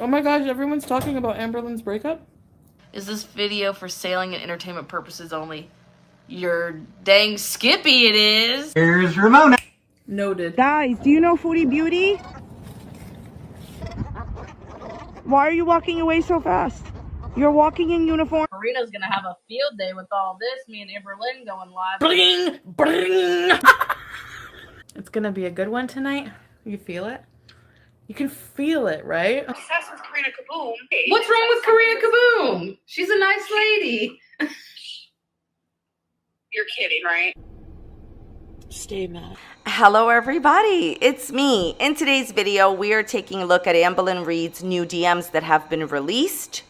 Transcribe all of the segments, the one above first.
Oh my gosh, everyone's talking about Amberlynn's breakup? Is this video for sailing and entertainment purposes only? You're dang skippy it is. Here's Ramona. Noted. Guys, do you know Foodie Beauty? Why are you walking away so fast? You're walking in uniform. Karina's gonna have a field day with all this. Me and Amberlynn going live. Bling! Bling! It's gonna be a good one tonight. You feel it? You can feel it, right? Obsessed with Karina Kaboom. What's wrong with Karina Kaboom? She's a nice lady. You're kidding, right? Stay mad. Hello everybody, it's me. In today's video, we are taking a look at Amberlynn Reid's new DMs that have been released,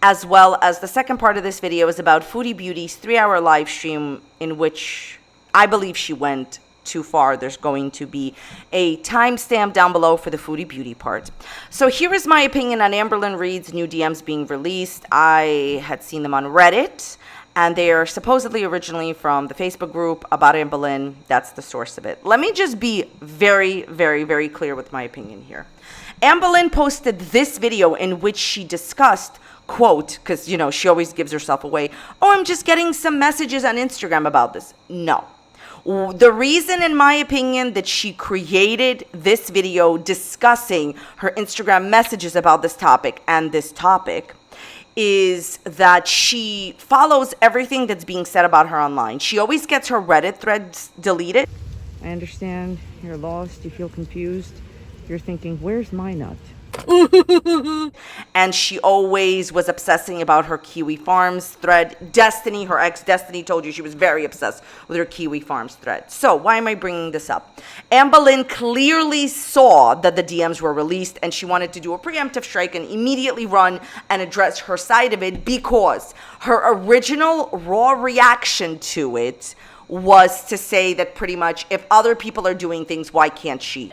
as well as the second part of this video is about Foodie Beauty's 3-hour live stream in which I believe she went too far. There's going to be a timestamp down below for the Foodie Beauty part. So here is my opinion on Amberlynn Reid's new DMs being released. I had seen them on Reddit, and they are supposedly originally from the Facebook group about Amberlynn. That's the source of it. Let me just be very, very, very clear with my opinion here. Amberlynn posted this video in which she discussed, quote, because, you know, she always gives herself away, oh, I'm just getting some messages on Instagram about this. No. The reason, in my opinion, that she created this video discussing her Instagram messages about this topic and this topic is that she follows everything that's being said about her online. She always gets her Reddit threads deleted. I understand you're lost, you feel confused. You're thinking, where's my nut? And she always was obsessing about her Kiwi Farms thread. Destiny, her ex Destiny, told you she was very obsessed with her Kiwi Farms thread. So why am I bringing this up? Amberlynn clearly saw that the DMs were released and she wanted to do a preemptive strike and immediately run and address her side of it, because her original raw reaction to it was to say that pretty much if other people are doing things, why can't she?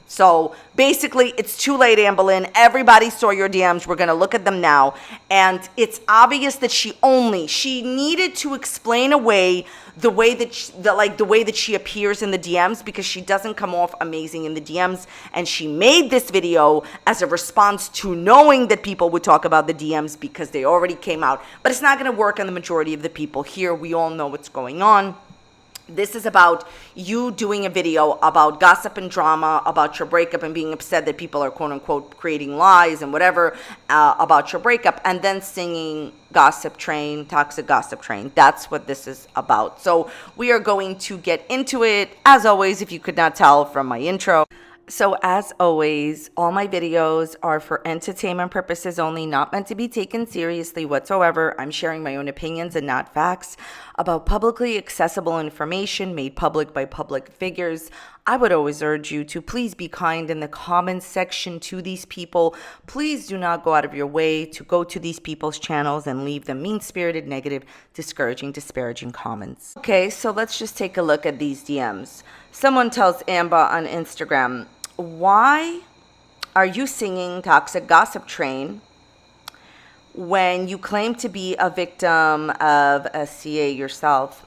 So basically, it's too late, Amberlynn. Everybody saw your DMs. We're going to look at them now. And it's obvious that she needed to explain away the way that she appears in the DMs, because she doesn't come off amazing in the DMs. And she made this video as a response to knowing that people would talk about the DMs because they already came out. But it's not going to work on the majority of the people here. We all know what's going on. This is about you doing a video about gossip and drama, about your breakup, and being upset that people are quote-unquote creating lies and whatever about your breakup, and then singing Gossip Train, Toxic Gossip Train. That's what this is about. So we are going to get into it, as always, if you could not tell from my intro. So as always, all my videos are for entertainment purposes only, not meant to be taken seriously whatsoever. I'm sharing my own opinions and not facts about publicly accessible information made public by public figures. I would always urge you to please be kind in the comments section to these people. Please do not go out of your way to go to these people's channels and leave them mean-spirited, negative, discouraging, disparaging comments. Okay, so let's just take a look at these DMs. Someone tells Amber on Instagram, why are you singing Toxic Gossip Train when you claim to be a victim of a CA yourself?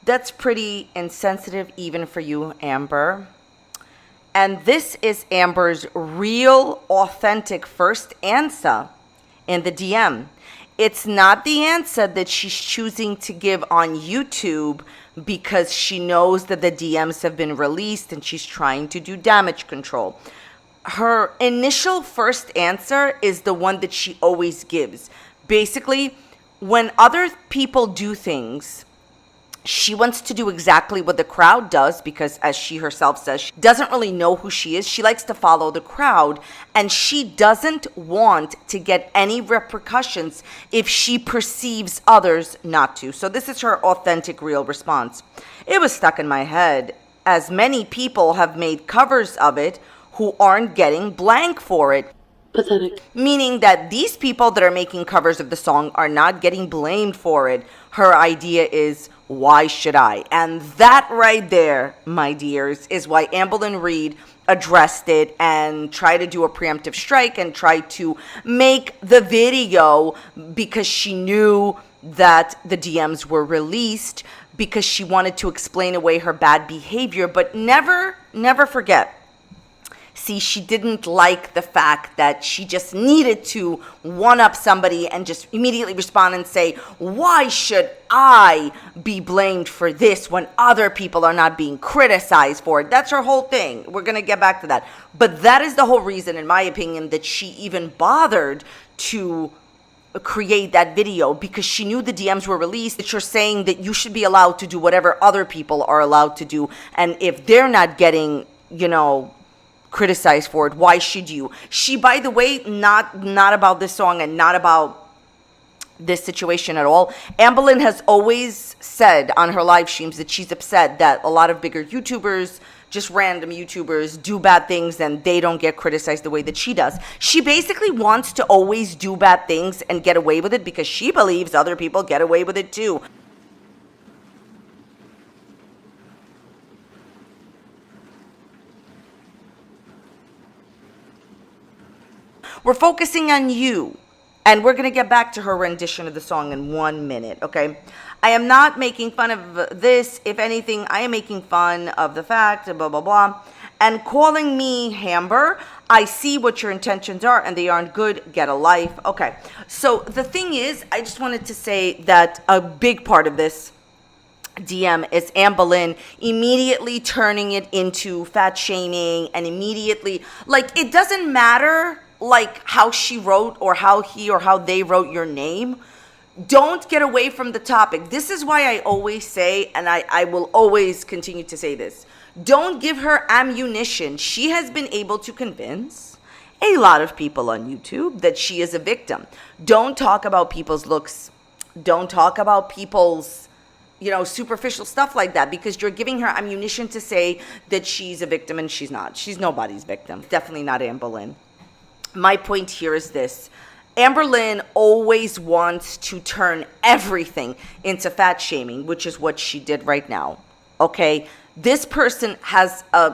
That's pretty insensitive even for you, Amber. And this is Amber's real, authentic first answer in the DM. It's not the answer that she's choosing to give on YouTube because she knows that the DMs have been released and she's trying to do damage control. Her initial first answer is the one that she always gives. Basically, when other people do things, she wants to do exactly what the crowd does because, as she herself says, she doesn't really know who she is. She likes to follow the crowd, and she doesn't want to get any repercussions if she perceives others not to. So this is her authentic, real response. It was stuck in my head, as many people have made covers of it who aren't getting blank for it. Pathetic. Meaning that these people that are making covers of the song are not getting blamed for it. Her idea is, why should I? And that right there, my dears, is why Amberlynn Reid addressed it and tried to do a preemptive strike and tried to make the video, because she knew that the DMs were released, because she wanted to explain away her bad behavior. But never forget. See, she didn't like the fact that she just needed to one-up somebody and just immediately respond and say, why should I be blamed for this when other people are not being criticized for it? That's her whole thing. We're going to get back to that. But that is the whole reason, in my opinion, that she even bothered to create that video, because she knew the DMs were released, that you're saying that you should be allowed to do whatever other people are allowed to do. And if they're not getting, criticized for it, why should you? She, by the way, not about this song and not about this situation at all. Amberlynn has always said on her live streams that she's upset that a lot of bigger YouTubers, just random YouTubers, do bad things and they don't get criticized the way that she does. She basically wants to always do bad things and get away with it because she believes other people get away with it too. We're focusing on you, and we're going to get back to her rendition of the song in 1 minute, okay? I am not making fun of this. If anything, I am making fun of the fact, blah, blah, blah. And calling me Hamber, I see what your intentions are, and they aren't good. Get a life. Okay, so the thing is, I just wanted to say that a big part of this DM is Amberlynn immediately turning it into fat shaming, and immediately, like, it doesn't matter like how she wrote or how he or how they wrote your name. Don't get away from the topic. This is why I always say, and I will always continue to say this, don't give her ammunition. She has been able to convince a lot of people on YouTube that she is a victim. Don't talk about people's looks. Don't talk about people's superficial stuff like that, because you're giving her ammunition to say that she's a victim, and she's not. She's nobody's victim. Definitely not Amberlynn. My point here is this. Amberlynn always wants to turn everything into fat shaming, which is what she did right now. Okay? This person has a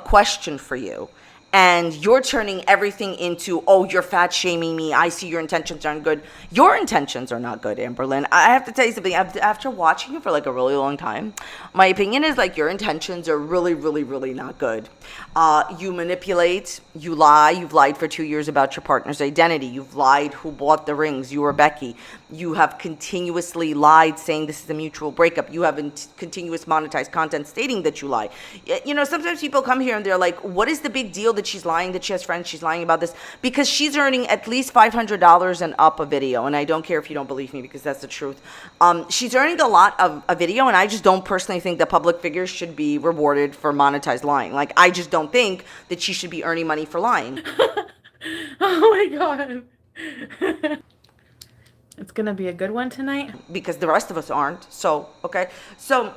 question for you, and you're turning everything into, oh, you're fat shaming me. I see your intentions aren't good. Your intentions are not good, Amberlynn. I have to tell you something. After watching you for like a really long time, my opinion is like your intentions are really, really, really not good. You manipulate, you lie. You've lied for 2 years about your partner's identity. You've lied who bought the rings. You or Becky. You have continuously lied saying this is a mutual breakup. You have continuous monetized content stating that you lie. Sometimes people come here and they're like, what is the big deal that she's lying, that she has friends, she's lying about this? Because she's earning at least $500 and up a video. And I don't care if you don't believe me, because that's the truth. She's earning a lot of a video, and I just don't personally think that public figures should be rewarded for monetized lying. Like, I just don't think that she should be earning money for lying. Oh my God. It's gonna be a good one tonight. Because the rest of us aren't. So, okay. So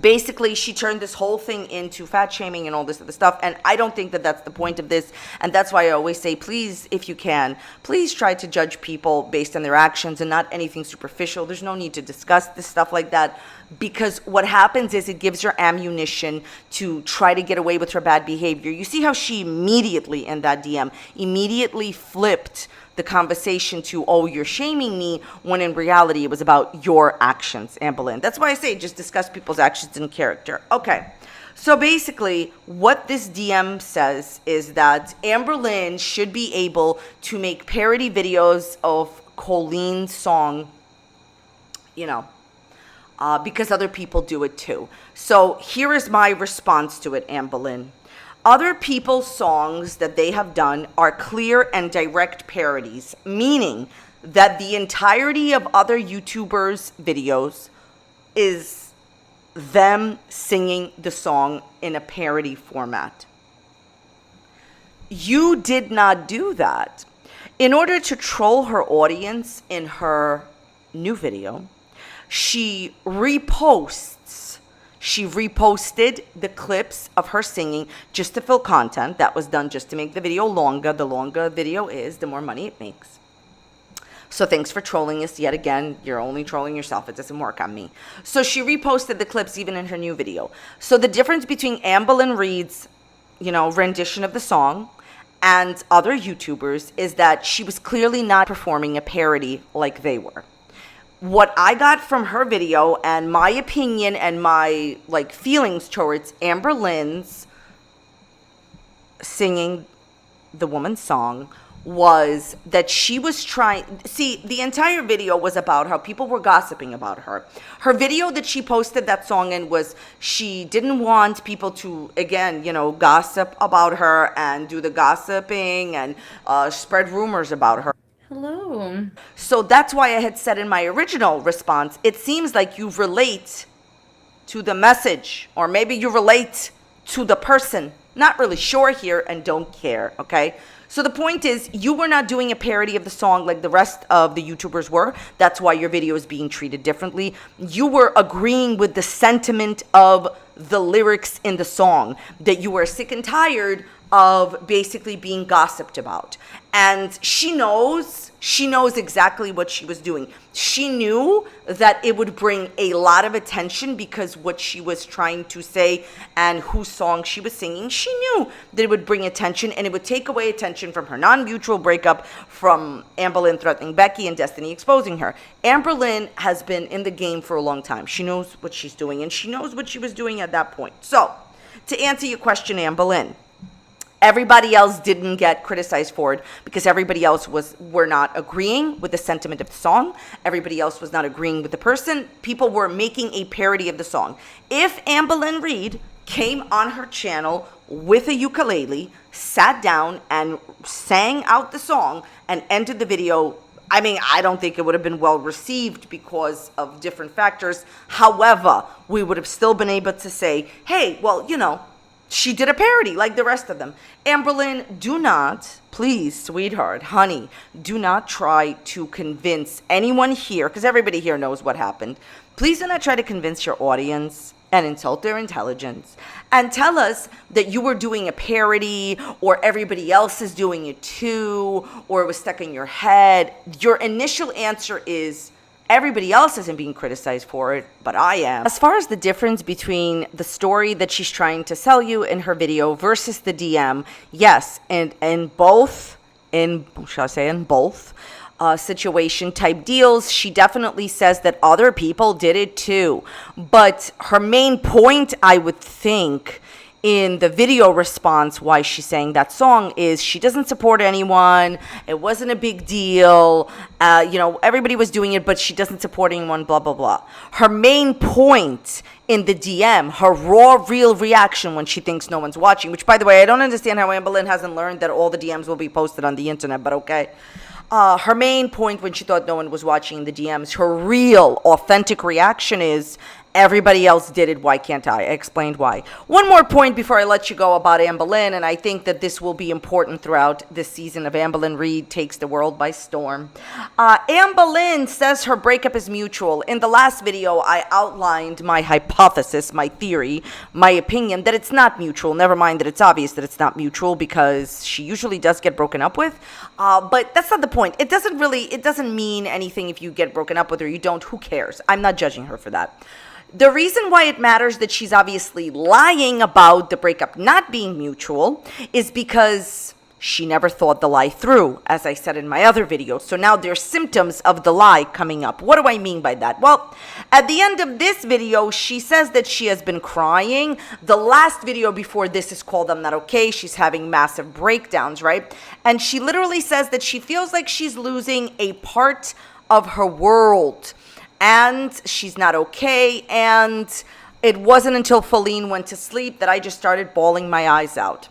basically, she turned this whole thing into fat shaming and all this other stuff. And I don't think that that's the point of this. And that's why I always say, please, if you can, please try to judge people based on their actions and not anything superficial. There's no need to discuss this stuff like that. Because what happens is it gives her ammunition to try to get away with her bad behavior. You see how she immediately, in that DM, immediately flipped the conversation to, oh, you're shaming me, when in reality it was about your actions, Amberlynn. That's why I say just discuss people's actions and character. Okay, so basically what this DM says is that Amberlynn should be able to make parody videos of Colleen's song, because other people do it too. So here is my response to it, Amberlynn. Other people's songs that they have done are clear and direct parodies, meaning that the entirety of other YouTubers' videos is them singing the song in a parody format. You did not do that. In order to troll her audience in her new video, she reposted the clips of her singing just to fill content. That was done just to make the video longer. The longer a video is, the more money it makes. So thanks for trolling us yet again. You're only trolling yourself. It doesn't work on me. So she reposted the clips even in her new video. So the difference between Amberlynn Reed's, rendition of the song and other YouTubers is that she was clearly not performing a parody like they were. what I got from her video and my opinion and my like feelings towards Amber Lynn's singing the woman's song was that she was trying, see, the entire video was about how people were gossiping about her. Her video that she posted that song in was she didn't want people to, again, you know, gossip about her and do the gossiping and spread rumors about her. Hello. So that's why I had said in my original response, it seems like you relate to the message, or maybe you relate to the person. Not really sure here and don't care, okay? So the point is, you were not doing a parody of the song like the rest of the YouTubers were. That's why your video is being treated differently. You were agreeing with the sentiment of the lyrics in the song, that you were sick and tired of basically being gossiped about. And she knows exactly what she was doing. She knew that it would bring a lot of attention because what she was trying to say and whose song she was singing, she knew that it would bring attention and it would take away attention from her non-mutual breakup, from Amber Lynn threatening Becky and Destiny exposing her. Amber Lynn has been in the game for a long time. She knows what she's doing and she knows what she was doing at that point. So, to answer your question, Amber Lynn, everybody else didn't get criticized for it because everybody else were not agreeing with the sentiment of the song. Everybody else was not agreeing with the person. People were making a parody of the song. If Amber Lynn Reed came on her channel with a ukulele, sat down and sang out the song and ended the video, I mean, I don't think it would have been well received because of different factors. However, we would have still been able to say, hey, well, you know, she did a parody like the rest of them. Amber Lynn, do not, please, sweetheart, honey, do not try to convince anyone here, because everybody here knows what happened. Please do not try to convince your audience and insult their intelligence and tell us that you were doing a parody or everybody else is doing it too, or it was stuck in your head. Your initial answer is, everybody else isn't being criticized for it, but I am. As far as the difference between the story that she's trying to sell you in her video versus the DM, yes, and in both situation type deals, she definitely says that other people did it too. But her main point, I would think, in the video response why she's saying that song is she doesn't support anyone. It wasn't a big deal. You know, everybody was doing it, but she doesn't support anyone, blah, blah, blah. Her main point in the DM, her raw, real reaction when she thinks no one's watching, which, by the way, I don't understand how Amber Lynn hasn't learned that all the DMs will be posted on the internet, but okay. Her main point when she thought no one was watching the DMs, her real, authentic reaction is, everybody else did it, why can't I? I explained why. One more point before I let you go about Amber Lynn, and I think that this will be important throughout this season of Amber Lynn Reed Takes the World by Storm. Amber Lynn says her breakup is mutual. In the last video, I outlined my hypothesis, my theory, my opinion, that it's not mutual. Never mind that it's obvious that it's not mutual because she usually does get broken up with. But that's not the point. It doesn't mean anything if you get broken up with or you don't. Who cares? I'm not judging her for that. The reason why it matters that she's obviously lying about the breakup not being mutual is because she never thought the lie through, as I said in my other video. So now there's symptoms of the lie coming up. What do I mean by that? Well, at the end of this video, she says that she has been crying. The last video before this is called I'm Not Okay. She's having massive breakdowns, right? And she literally says that she feels like she's losing a part of her world. And she's not okay, and it wasn't until Feline went to sleep that I just started bawling my eyes out.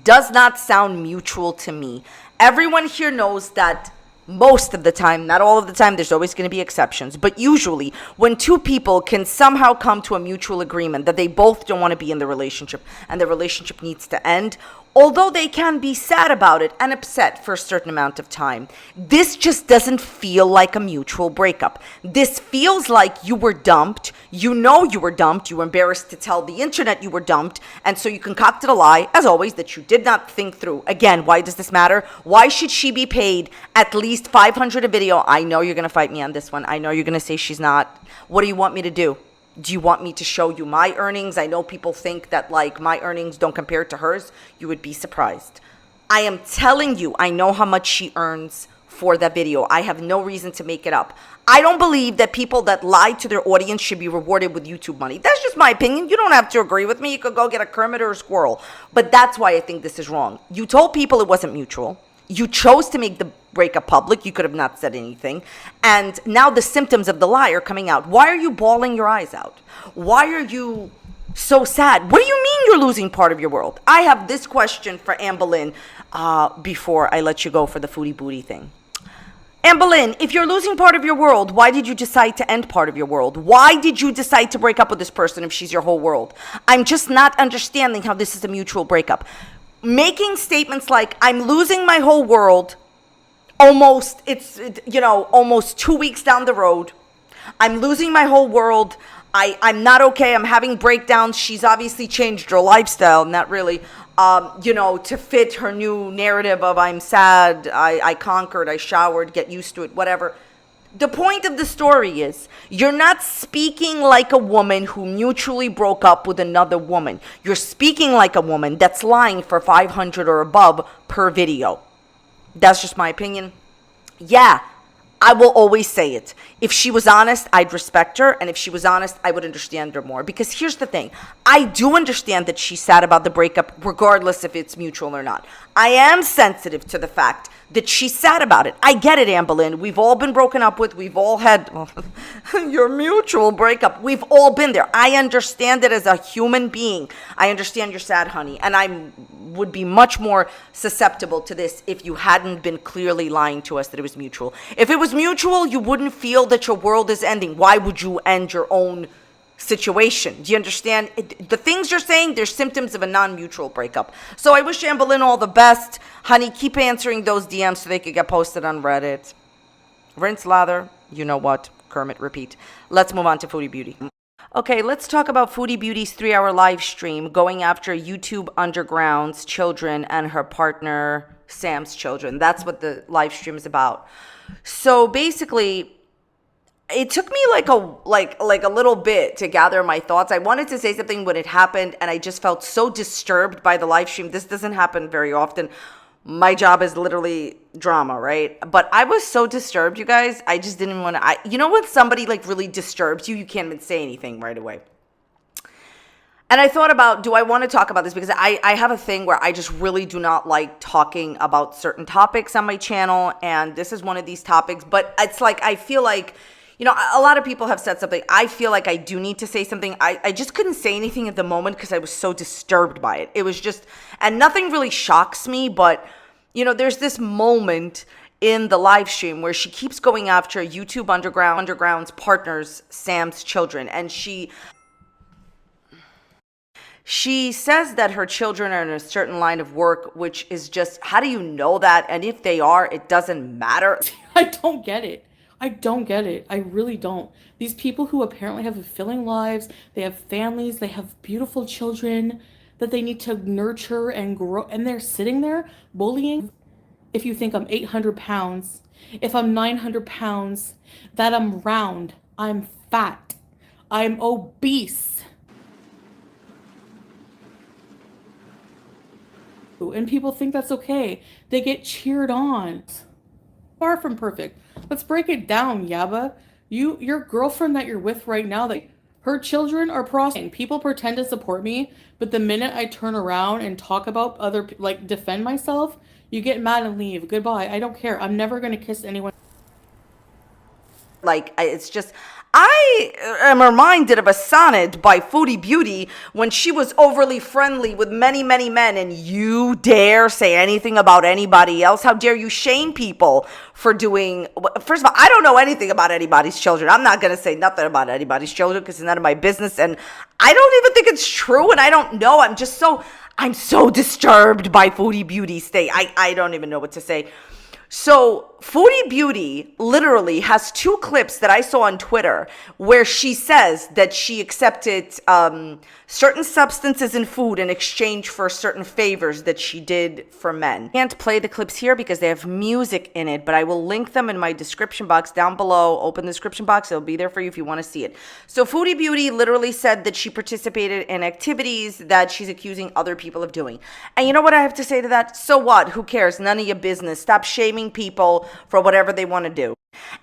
Does not sound mutual to me. Everyone here knows that most of the time, not all of the time, there's always going to be exceptions, but usually when two people can somehow come to a mutual agreement that they both don't want to be in the relationship and the relationship needs to end, although they can be sad about it and upset for a certain amount of time, this just doesn't feel like a mutual breakup. This feels like you were dumped. You know you were dumped. You were embarrassed to tell the internet you were dumped. And so you concocted a lie, as always, that you did not think through. Again, why does this matter? Why should she be paid at least $500 a video? I know you're going to fight me on this one. I know you're going to say she's not. What do you want me to do? Do you want me to show you my earnings? I know people think that like my earnings don't compare to hers. You would be surprised. I am telling you, I know how much she earns for that video. I have no reason to make it up. I don't believe that people that lie to their audience should be rewarded with YouTube money. That's just my opinion. You don't have to agree with me. You could go get a Kermit or a squirrel. But that's why I think this is wrong. You told people it wasn't mutual. You chose to make the breakup public. You could have not said anything. And now the symptoms of the lie are coming out. Why are you bawling your eyes out? Why are you so sad? What do you mean you're losing part of your world? I have this question for Anne Boleyn before I let you go for the foodie booty thing. Anne Boleyn, if you're losing part of your world, why did you decide to end part of your world? Why did you decide to break up with this person if she's your whole world? I'm just not understanding how this is a mutual breakup. Making statements like, I'm losing my whole world, almost 2 weeks down the road. I'm losing my whole world. I'm not okay. I'm having breakdowns. She's obviously changed her lifestyle, not really, to fit her new narrative of I'm sad, I conquered, I showered, get used to it, whatever. The point of the story is you're not speaking like a woman who mutually broke up with another woman. You're speaking like a woman that's lying for 500 or above per video. That's just my opinion. Yeah, I will always say it. If she was honest, I'd respect her. And if she was honest, I would understand her more. Because here's the thing. I do understand that she's sad about the breakup, regardless if it's mutual or not. I am sensitive to the fact that she's sad about it. I get it, Anne Boleyn. We've all been broken up with. We've all had your mutual breakup. We've all been there. I understand it as a human being. I understand you're sad, honey. And I would be much more susceptible to this if you hadn't been clearly lying to us that it was mutual. If it was mutual, you wouldn't feel that your world is ending. Why would you end your own situation? Do you understand? The things you're saying, they're symptoms of a non-mutual breakup. So I wish Anne Boleyn all the best. Honey, keep answering those DMs so they could get posted on Reddit. Rinse, lather, you know what, Kermit, repeat. Let's move on to Foodie Beauty. Okay, let's talk about Foodie Beauty's 3-hour live stream going after YouTube Underground's children and her partner Sam's children. That's what the live stream is about. So basically, it took me like a little bit to gather my thoughts. I wanted to say something when it happened, and I just felt so disturbed by the live stream. This doesn't happen very often. My job is literally drama, right? But I was so disturbed, you guys. I just didn't want to. You know when somebody like really disturbs you, you can't even say anything right away. And I thought about, do I want to talk about this? Because I have a thing where I just really do not like talking about certain topics on my channel. And this is one of these topics. But it's like, I feel like, a lot of people have said something. I feel like I do need to say something. I just couldn't say anything at the moment because I was so disturbed by it. It was just, and nothing really shocks me. But, there's this moment in the live stream where she keeps going after YouTube Underground's partners, Sam's children. And she says that her children are in a certain line of work, which is just, how do you know that? And if they are, it doesn't matter. I don't get it. I really don't. These people who apparently have fulfilling lives, they have families, they have beautiful children that they need to nurture and grow, and they're sitting there bullying. If you think I'm 800 pounds, if I'm 900 pounds, that I'm round, I'm fat, I'm obese. And people think that's okay. They get cheered on. Far from perfect. Let's break it down, Yaba. Your girlfriend that you're with right now, that her children are prostituting. People pretend to support me, but the minute I turn around and talk about defend myself, you get mad and leave. Goodbye. I don't care. I'm never gonna kiss anyone. It's just, I am reminded of a sonnet by Foodie Beauty when she was overly friendly with many, many men, and you dare say anything about anybody else? How dare you shame people for doing, first of all, I don't know anything about anybody's children. I'm not going to say nothing about anybody's children because it's none of my business, and I don't even think it's true, and I don't know. I'm so disturbed by Foodie Beauty's state. I don't even know what to say. So Foodie Beauty literally has 2 clips that I saw on Twitter where she says that she accepted certain substances in food in exchange for certain favors that she did for men. I can't play the clips here because they have music in it, but I will link them in my description box down below. Open the description box. It'll be there for you if you want to see it. So Foodie Beauty literally said that she participated in activities that she's accusing other people of doing. And you know what I have to say to that? So what? Who cares? None of your business. Stop shaming people for whatever they want to do.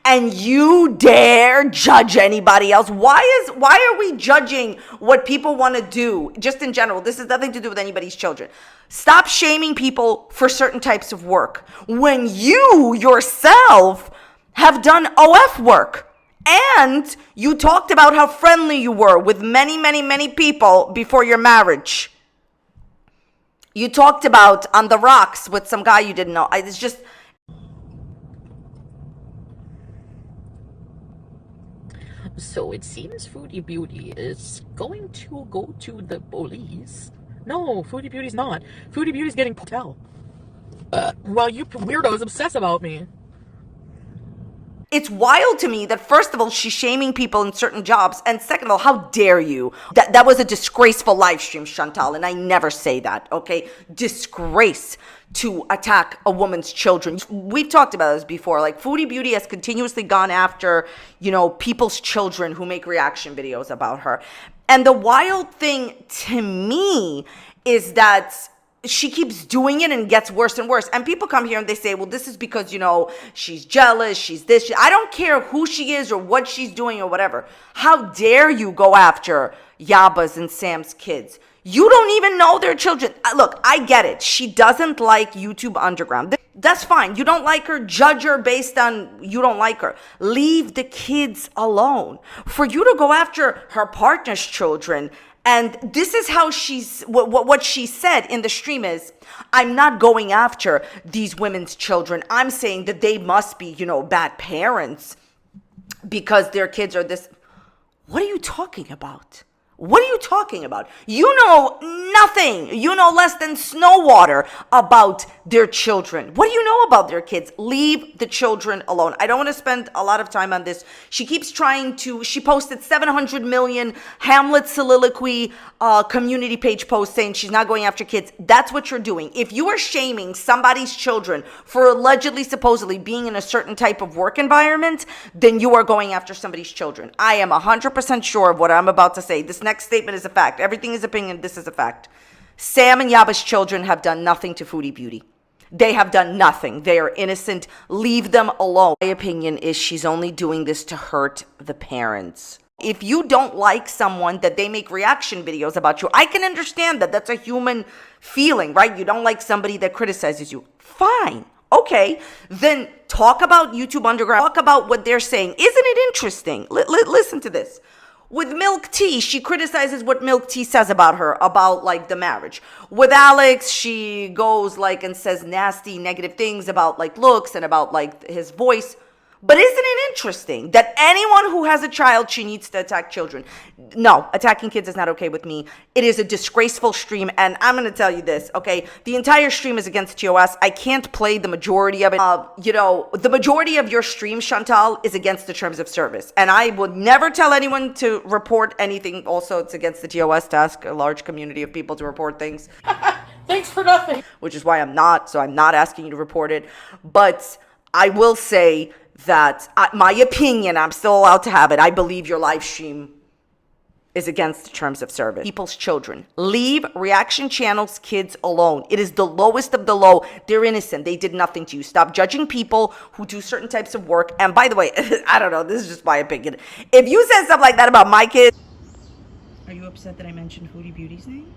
And you dare judge anybody else. Why are we judging what people want to do? Just in general, this has nothing to do with anybody's children. Stop shaming people for certain types of work when you yourself have done OF work. And you talked about how friendly you were with many, many, many people before your marriage. You talked about on the rocks with some guy you didn't know. It's just... So it seems Foodie Beauty is going to go to the police. No, Foodie Beauty's not. Foodie Beauty's getting hotel. Well, you weirdos obsess about me. It's wild to me that, first of all, she's shaming people in certain jobs, and second of all, how dare you? That was a disgraceful live stream, Chantal, and I never say that, okay? Disgrace to attack a woman's children. We've talked about this before. Like, Foodie Beauty has continuously gone after, people's children who make reaction videos about her. And the wild thing to me is that she keeps doing it and gets worse and worse. And people come here and they say, well, this is because, she's jealous, she's this. I don't care who she is or what she's doing or whatever. How dare you go after Yaba's and Sam's kids? You don't even know their children. Look, I get it. She doesn't like YouTube Underground. That's fine. You don't like her, judge her based on you don't like her. Leave the kids alone. For you to go after her partner's children, and this is how what she said in the stream is, I'm not going after these women's children. I'm saying that they must be, bad parents because their kids are this. What are you talking about? What are you talking about? You know nothing. You know less than snow water about their children. What do you know about their kids? Leave the children alone. I don't want to spend a lot of time on this. She keeps she posted 700 million Hamlet soliloquy community page posts saying she's not going after kids. That's what you're doing. If you are shaming somebody's children for allegedly, supposedly being in a certain type of work environment, then you are going after somebody's children. I am 100% sure of what I'm about to say. This next statement is a fact. Everything is opinion. This is a fact. Sam and Yaba's children have done nothing to Foodie Beauty. They have done nothing. They are innocent. Leave them alone. My opinion is she's only doing this to hurt the parents. If you don't like someone that they make reaction videos about you, I can understand that. That's a human feeling, right? You don't like somebody that criticizes you. Fine. Okay. Then talk about YouTube Underground. Talk about what they're saying. Isn't it interesting? Listen to this. With Milk Tea, she criticizes what Milk Tea says about her, about like the marriage. With Alex, she goes like and says nasty, negative things about like looks and about like his voice. But isn't it interesting that anyone who has a child, she needs to attack children? No, attacking kids is not okay with me. It is a disgraceful stream, and I'm going to tell you this, okay? The entire stream is against TOS. I can't play the majority of it. The majority of your stream, Chantal, is against the terms of service, and I would never tell anyone to report anything. Also, it's against the TOS to ask a large community of people to report things. Thanks for nothing. Which is why I'm not asking you to report it. But I will say that my opinion, I'm still allowed to have it. I believe your live stream is against the terms of service. People's children. Leave reaction channels' kids alone. It is the lowest of the low. They're innocent. They did nothing to you. Stop judging people who do certain types of work. And by the way, I don't know. This is just my opinion. If you said stuff like that about my kids. Are you upset that I mentioned Foodie Beauty's name?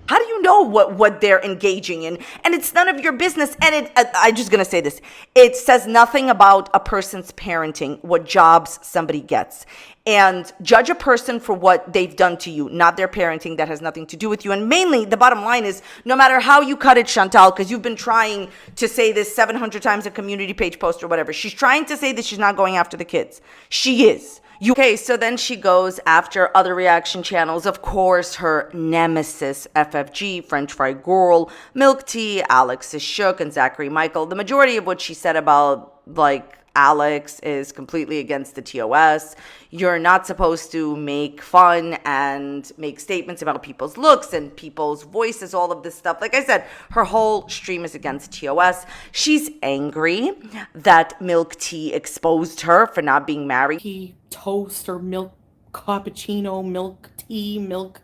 How do you know what they're engaging in? And it's none of your business. And I'm just going to say this. It says nothing about a person's parenting, what jobs somebody gets. And judge a person for what they've done to you, not their parenting. That has nothing to do with you. And mainly, the bottom line is, no matter how you cut it, Chantal, because you've been trying to say this 700 times a community page post or whatever. She's trying to say that she's not going after the kids. She is. Okay, so then she goes after other reaction channels. Of course, her nemesis, FFG, French Fry Girl, Milk Tea, Alex is Shook, and Zachary Michael. The majority of what she said about, like, Alex is completely against the TOS. You're not supposed to make fun and make statements about people's looks and people's voices, all of this stuff. Like I said, her whole stream is against TOS. She's angry that Milk Tea exposed her for not being married. Tea, toast, or milk cappuccino, milk tea, milk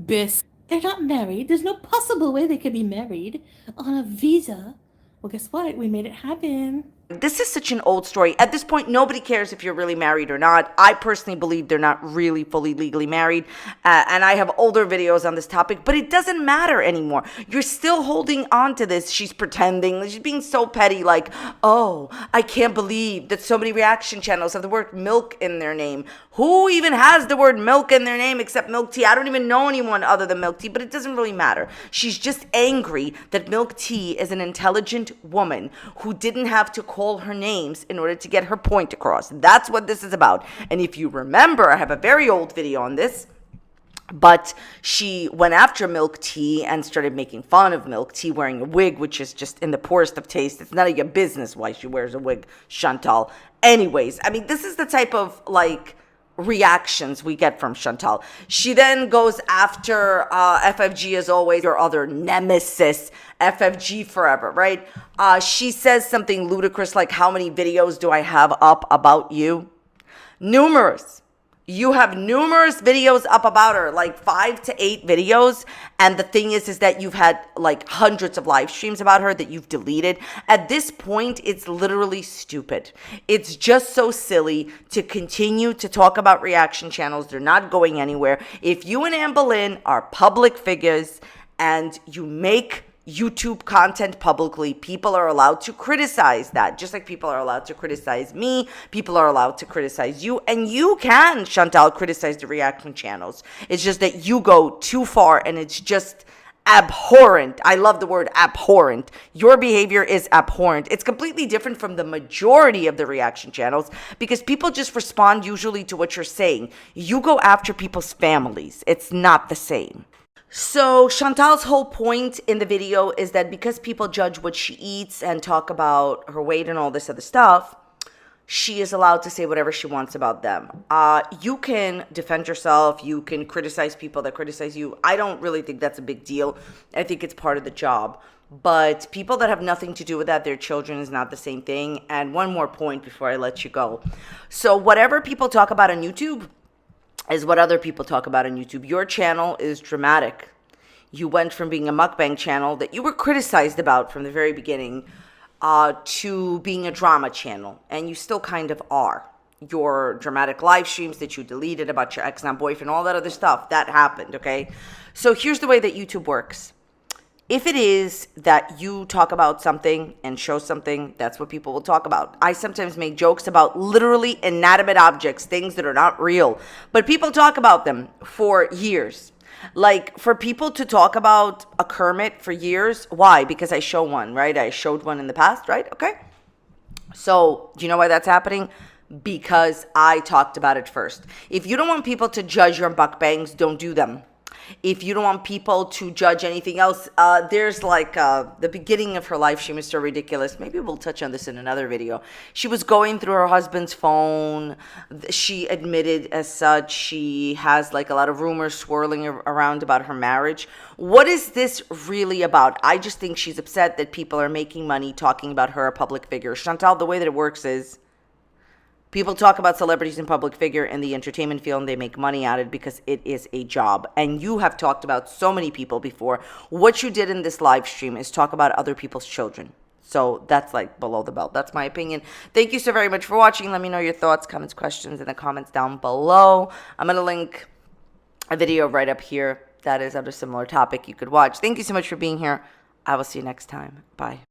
bis. They're not married. There's no possible way they could be married on a visa Well, guess what? We made it happen. This is such an old story. At this point, nobody cares if you're really married or not. I personally believe they're not really fully legally married. And I have older videos on this topic, but it doesn't matter anymore. You're still holding on to this. She's pretending. She's being so petty, like, oh, I can't believe that so many reaction channels have the word milk in their name. Who even has the word milk in their name except Milk Tea? I don't even know anyone other than Milk Tea, but it doesn't really matter. She's just angry that Milk Tea is an intelligent woman who didn't have to call her names in order to get her point across. That's what this is about. And if you remember, I have a very old video on this, but she went after Milk Tea and started making fun of Milk Tea wearing a wig, which is just in the poorest of taste. It's none of your business why she wears a wig, Chantal. Anyways, I mean, this is the type of, like, reactions we get from Chantal. She then goes after FFG, as always, your other nemesis, FFG forever, right? She says something ludicrous like, how many videos do I have up about you? Numerous. You have numerous videos up about her, like 5 to 8 videos. And the thing is that you've had like hundreds of live streams about her that you've deleted. At this point, it's literally stupid. It's just so silly to continue to talk about reaction channels. They're not going anywhere. If you and Anne Boleyn are public figures and you make YouTube content publicly, people are allowed to criticize that, just like people are allowed to criticize me, people are allowed to criticize you, and you can, Chantal, criticize the reaction channels. It's just that you go too far, and it's just abhorrent. I love the word abhorrent. Your behavior is abhorrent. It's completely different from the majority of the reaction channels because people just respond usually to what you're saying. You go after people's families. It's not the same. So Chantal's whole point in the video is that because people judge what she eats and talk about her weight and all this other stuff, she is allowed to say whatever she wants about them. You can defend yourself. You can criticize people that criticize you. I don't really think that's a big deal. I think it's part of the job. But people that have nothing to do with that, their children, is not the same thing. And one more point before I let you go. So whatever people talk about on YouTube is what other people talk about on YouTube. Your channel is dramatic. You went from being a mukbang channel that you were criticized about from the very beginning to being a drama channel. And you still kind of are. Your dramatic live streams that you deleted about your ex-boyfriend, all that other stuff, that happened, okay? So here's the way that YouTube works. If it is that you talk about something and show something, that's what people will talk about. I sometimes make jokes about literally inanimate objects, things that are not real, but people talk about them for years. Like, for people to talk about a Kermit for years, why? Because I show one, right? I showed one in the past, right? Okay. So, do you know why that's happening? Because I talked about it first. If you don't want people to judge your mukbangs, don't do them. If you don't want people to judge anything else, there's like the beginning of her life. She was so ridiculous. Maybe we'll touch on this in another video. She was going through her husband's phone. She admitted as such. She has like a lot of rumors swirling around about her marriage. What is this really about? I just think she's upset that people are making money talking about her, a public figure. Chantal, the way that it works is people talk about celebrities and public figure in the entertainment field and they make money at it because it is a job. And you have talked about so many people before. What you did in this live stream is talk about other people's children. So that's like below the belt. That's my opinion. Thank you so very much for watching. Let me know your thoughts, comments, questions in the comments down below. I'm going to link a video right up here that is on a similar topic you could watch. Thank you so much for being here. I will see you next time. Bye.